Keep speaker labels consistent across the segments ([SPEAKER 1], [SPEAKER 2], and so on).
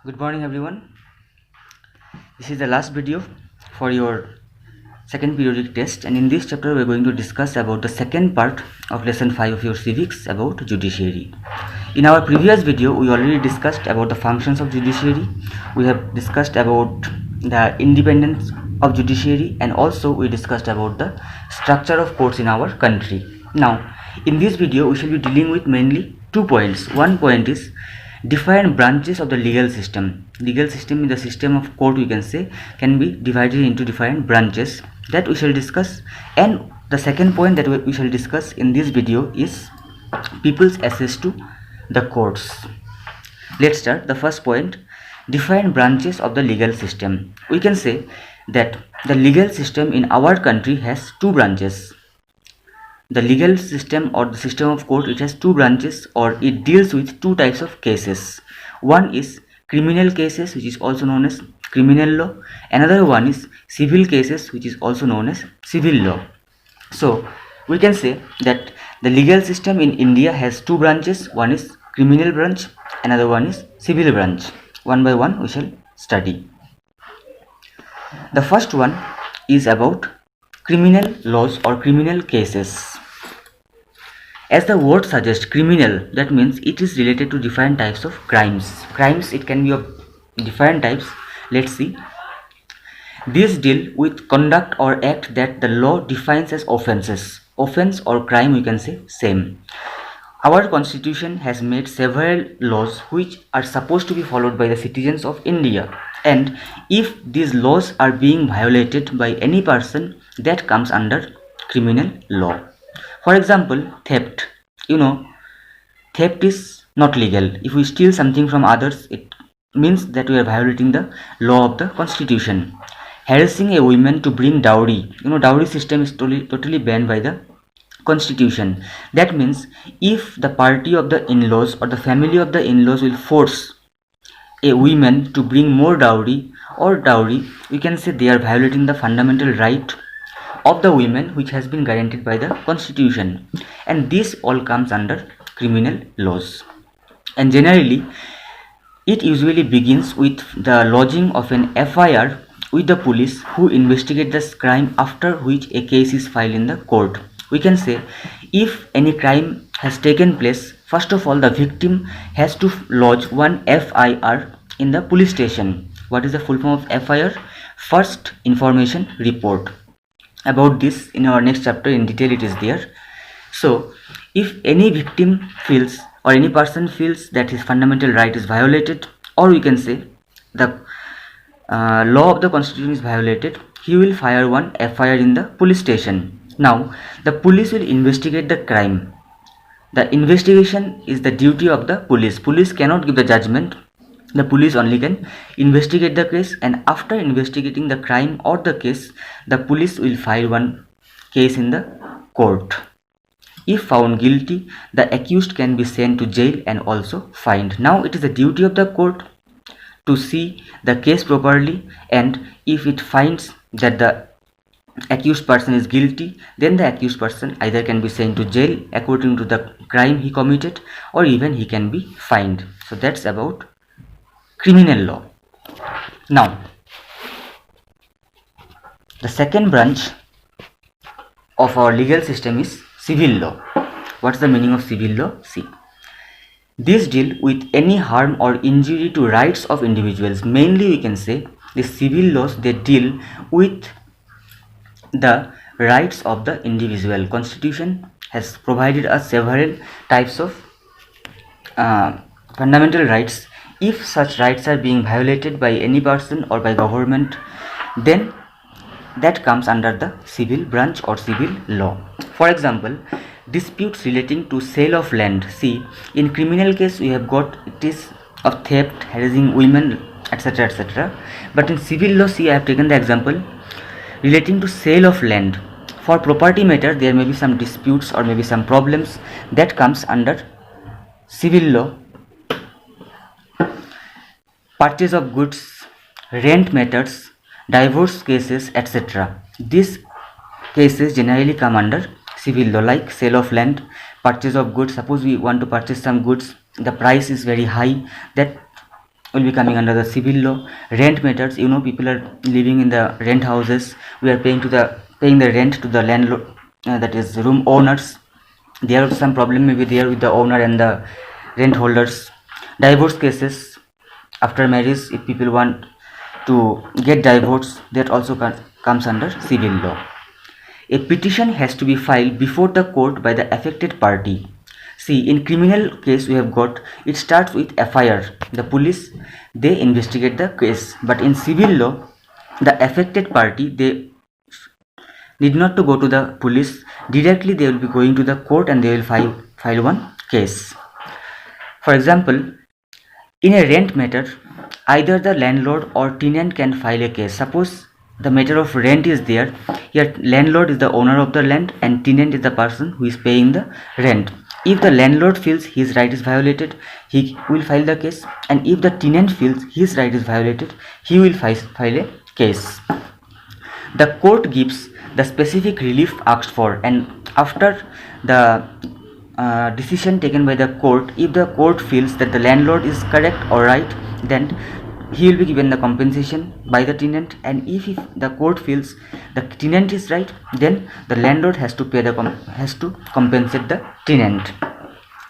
[SPEAKER 1] Good morning everyone. This is the last video for your second periodic test, and in this chapter we are going to discuss about the second part of lesson 5 of your civics about judiciary. In our previous video we already discussed about the functions of judiciary. We have discussed about the independence of judiciary, and also we discussed about the structure of courts in our country. Now in this video we shall be dealing with mainly 2 points. One point is different branches of the legal system. Legal system in the system of court, we can say, can be divided into different branches that we shall discuss. And the second point that we shall discuss in this video is people's access to the courts. Let's start. The first point, different branches of the legal system. We can say that the legal system in our country has 2 branches. The legal system or the system of court, it has 2 branches, or it deals with 2 types of cases. One is criminal cases, which is also known as criminal law. Another one is civil cases, which is also known as civil law. So we can say that the legal system in India has 2 branches. One is criminal branch, another one is civil branch. One by one we shall study. The first one is about criminal laws or criminal cases. As the word suggests, criminal, that means it is related to different types of crimes. Crimes, it can be of different types. Let's see. These deal with conduct or act that the law defines as offenses. Offense or crime, we can say same. Our constitution has made several laws which are supposed to be followed by the citizens of India, and if these laws are being violated by any person, that comes under criminal law. For example, theft. Theft is not legal. If we steal something from others, it means that we are violating the law of the constitution. Harassing a woman to bring dowry. Dowry system is totally banned by the constitution. That means if the party of the in-laws or the family of the in-laws will force a woman to bring more dowry, we can say they are violating the fundamental right of the women, which has been guaranteed by the constitution, and this all comes under criminal laws. And generally it usually begins with the lodging of an FIR with the police, who investigate this crime, after which a case is filed in the court. We can say if any crime has taken place, first of all the victim has to lodge one FIR in the police station. What is the full form of FIR? First Information Report. About this in our next chapter in detail it is there. So if any victim feels, or any person feels, that his fundamental right is violated, or we can say the law of the constitution is violated, he will file one FIR in the police station. Now the police will investigate the crime. The investigation is the duty of the police. Police cannot give the judgment. The police only can investigate the case, and after investigating the crime or the case, the police will file one case in the court. If found guilty, the accused can be sent to jail and also fined. Now it is the duty of the court to see the case properly, and if it finds that the accused person is guilty, then the accused person either can be sent to jail according to the crime he committed, or even he can be fined. So that's about criminal law. Now the second branch of our legal system is civil law. What's the meaning of civil law? See, these deal with any harm or injury to rights of individuals. Mainly we can say the civil laws, they deal with the rights of the individual. Constitution has provided us several types of fundamental rights. If such rights are being violated by any person or by government, then that comes under the civil branch or civil law. For example, disputes relating to sale of land. See, in criminal case we have got it is of theft, harassing women, etc., etc. But in civil law, see, I have taken the example relating to sale of land. For property matter, there may be some disputes or maybe some problems, that comes under civil law. Purchase of goods, rent matters, divorce cases, etc. These cases generally come under civil law, like sale of land, purchase of goods. Suppose we want to purchase some goods, the price is very high, that will be coming under the civil law. Rent matters, you know, people are living in the rent houses, we are paying the rent to the landlord, that is room owners. There are some problem maybe there with the owner and the rent holders. Divorce cases after marriage, if people want to get divorce, that also comes under civil law. A petition has to be filed before the court by the affected party. See, in criminal case we have got, it starts with FIR. The police, they investigate the case. But in civil law, the affected party, they need not to go to the police. Directly they will be going to the court and they will file one case. For example, in a rent matter, either the landlord or tenant can file a case. Suppose the matter of rent is there. Here landlord is the owner of the land and tenant is the person who is paying the rent. If the landlord feels his right is violated, he will file the case, and if the tenant feels his right is violated, he will file a case. The court gives the specific relief asked for, and after the decision taken by the court, if the court feels that the landlord is correct or right, then he will be given the compensation by the tenant, and if the court feels the tenant is right, then the landlord has to compensate the tenant.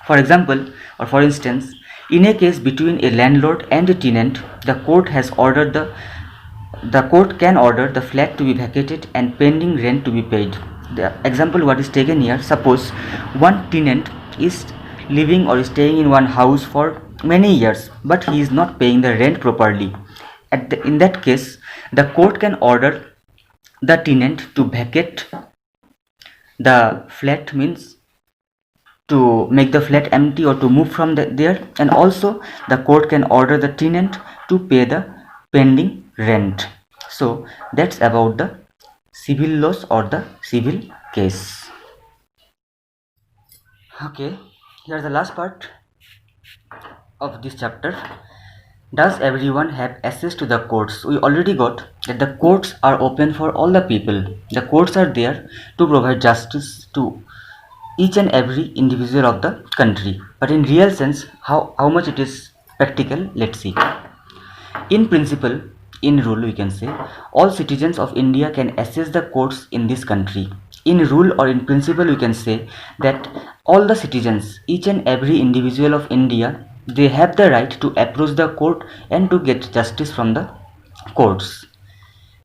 [SPEAKER 1] For example, or for instance, in a case between a landlord and a tenant, the court can order the flat to be vacated and pending rent to be paid. The example what is taken here, suppose one tenant is living or staying in one house for many years, but he is not paying the rent properly. In that case, the court can order the tenant to vacate the flat, means to make the flat empty or to move from there, and also the court can order the tenant to pay the pending rent. So that's about the civil laws or the civil case. Okay, here's the last part of this chapter. Does everyone have access to the courts? We already got that the courts are open for all the people. The courts are there to provide justice to each and every individual of the country. But in real sense, how much it is practical, let's see. In principle, in rule, we can say all citizens of India can access the courts in this country. In rule or in principle, we can say that all the citizens, each and every individual of India, they have the right to approach the court and to get justice from the courts.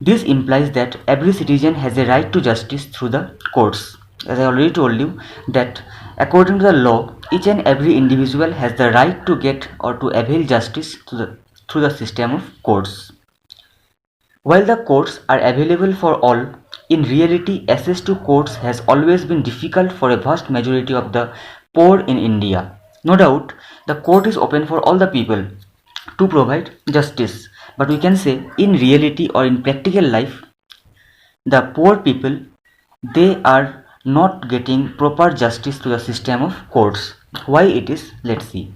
[SPEAKER 1] This implies that every citizen has a right to justice through the courts. As I already told you that according to the law, each and every individual has the right to get or to avail justice through the system of courts. While the courts are available for all, in reality access to courts has always been difficult for a vast majority of the poor in India. No doubt, the court is open for all the people to provide justice, but we can say in reality or in practical life, the poor people, they are not getting proper justice to the system of courts. Why it is? Let's see.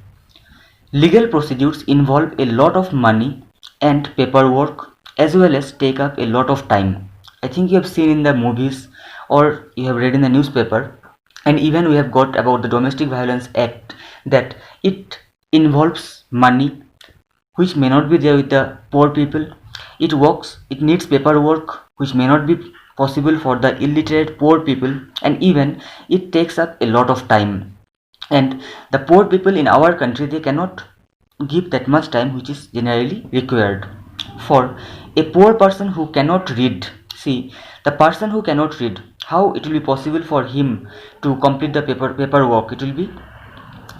[SPEAKER 1] Legal procedures involve a lot of money and paperwork, as well as take up a lot of time. I think you have seen in the movies or you have read in the newspaper, and even we have got about the Domestic Violence Act, that it involves money which may not be there with the poor people. It needs paperwork which may not be possible for the illiterate poor people, and even it takes up a lot of time. And the poor people in our country, they cannot give that much time which is generally required. For a poor person who cannot read, see, the person who cannot read, how it will be possible for him to complete the paperwork? It will be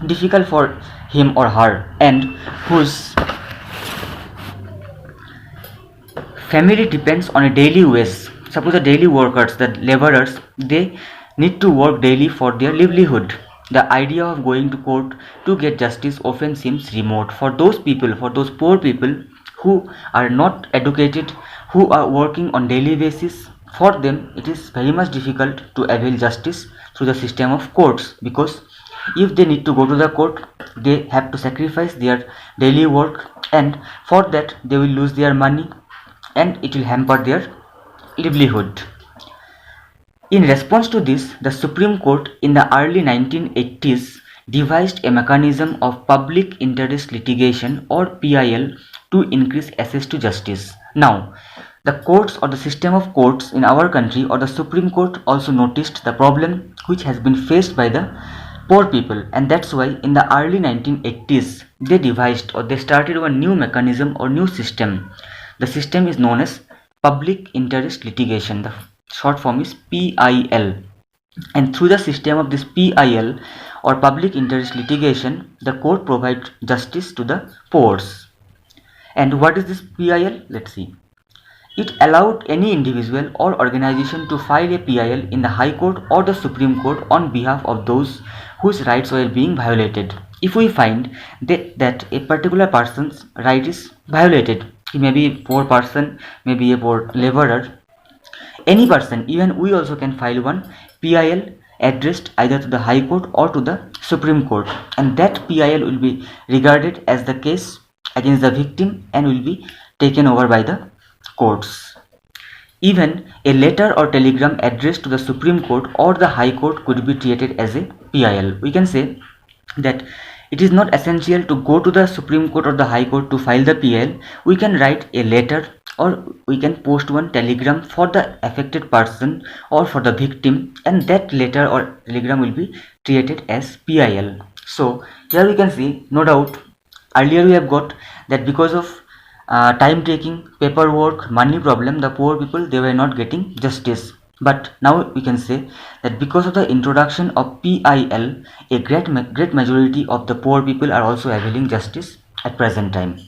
[SPEAKER 1] difficult for him or her, and whose family depends on a daily wage. Suppose the daily workers, the laborers, they need to work daily for their livelihood. The idea of going to court to get justice often seems remote for those people, for those poor people who are not educated, who are working on daily basis. For them it is very much difficult to avail justice through the system of courts, because if they need to go to the court, they have to sacrifice their daily work, and for that they will lose their money and it will hamper their livelihood. In response to this, the Supreme Court in the early 1980s devised a mechanism of public interest litigation or PIL to increase access to justice. Now, the courts or the system of courts in our country or the Supreme Court also noticed the problem which has been faced by the poor people, and that's why in the early 1980s they devised or they started one new mechanism or new system. The system is known as public interest litigation. The short form is PIL. And through the system of this PIL or public interest litigation, the court provides justice to the poor. And what is this PIL? Let's see. It allowed any individual or organization to file a PIL in the High Court or the Supreme Court on behalf of those whose rights were being violated. If we find that a particular person's right is violated, he may be a poor person, maybe a poor laborer, any person, even we also can file one PIL addressed either to the High Court or to the Supreme Court, and that PIL will be regarded as the case against the victim and will be taken over by the courts. Even a letter or telegram addressed to the Supreme Court or the High Court could be treated as a PIL. We can say that it is not essential to go to the Supreme Court or the High Court to file the PIL. We can write a letter or we can post one telegram for the affected person or for the victim, and that letter or telegram will be treated as PIL. So here we can see, no doubt, earlier we have got that because of time taking, paperwork, money problem, the poor people, they were not getting justice. But now we can say that because of the introduction of PIL, a great majority of the poor people are also availing justice at present time.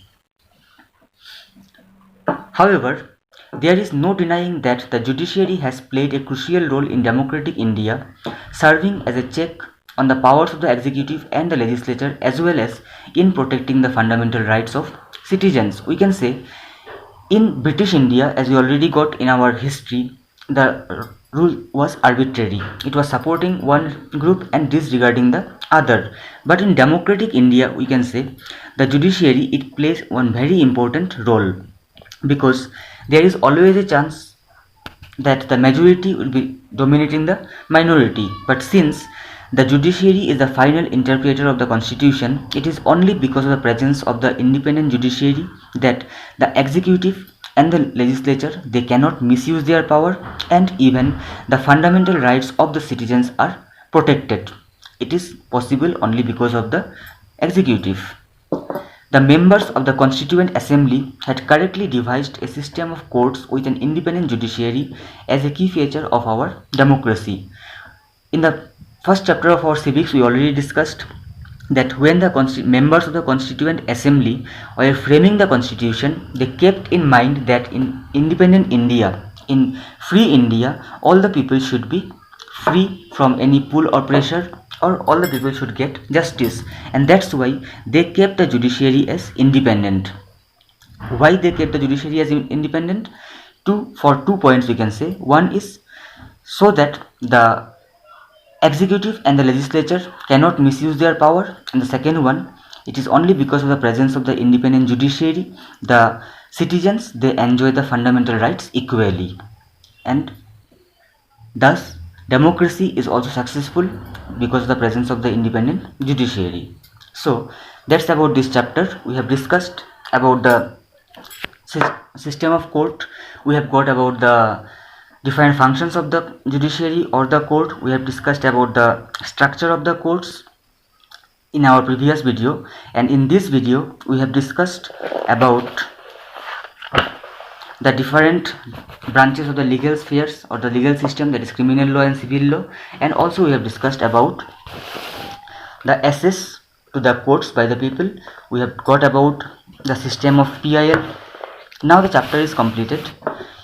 [SPEAKER 1] However, there is no denying that the judiciary has played a crucial role in democratic India, serving as a check on the powers of the executive and the legislature, as well as in protecting the fundamental rights of citizens. We can say in British India, as we already got in our history, the rule was arbitrary. It was supporting one group and disregarding the other. But in democratic India, we can say the judiciary, it plays one very important role, because there is always a chance that the majority will be dominating the minority. But since the judiciary is the final interpreter of the constitution, it is only because of the presence of the independent judiciary that the executive and the legislature, they cannot misuse their power, and even the fundamental rights of the citizens are protected. It is possible only because of the executive. The members of the Constituent Assembly had correctly devised a system of courts with an independent judiciary as a key feature of our democracy. In the first chapter of our civics, we already discussed that when the members of the Constituent Assembly were framing the constitution, they kept in mind that in independent India, in free India, all the people should be free from any pull or pressure, or all the people should get justice, and that's why they kept the judiciary as independent. Why they kept the judiciary as independent? For two points we can say. One is so that the executive and the legislature cannot misuse their power, and the second one, it is only because of the presence of the independent judiciary, the citizens, they enjoy the fundamental rights equally, and thus democracy is also successful because of the presence of the independent judiciary. So that's about this chapter. We have discussed about the system of court. We have got about the different functions of the judiciary or the court. We have discussed about the structure of the courts in our previous video, and in this video we have discussed about the different branches of the legal spheres or the legal system, that is criminal law and civil law, and also we have discussed about the access to the courts by the people. We have got about the system of PIL. Now the chapter is completed.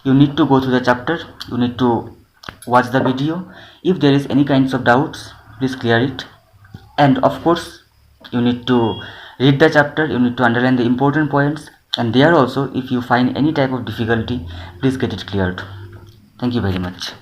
[SPEAKER 1] You need to go through the chapter, you need to watch the video. If there is any kinds of doubts, please clear it, and of course you need to read the chapter, you need to underline the important points, and there also if you find any type of difficulty, please get it cleared. Thank you very much.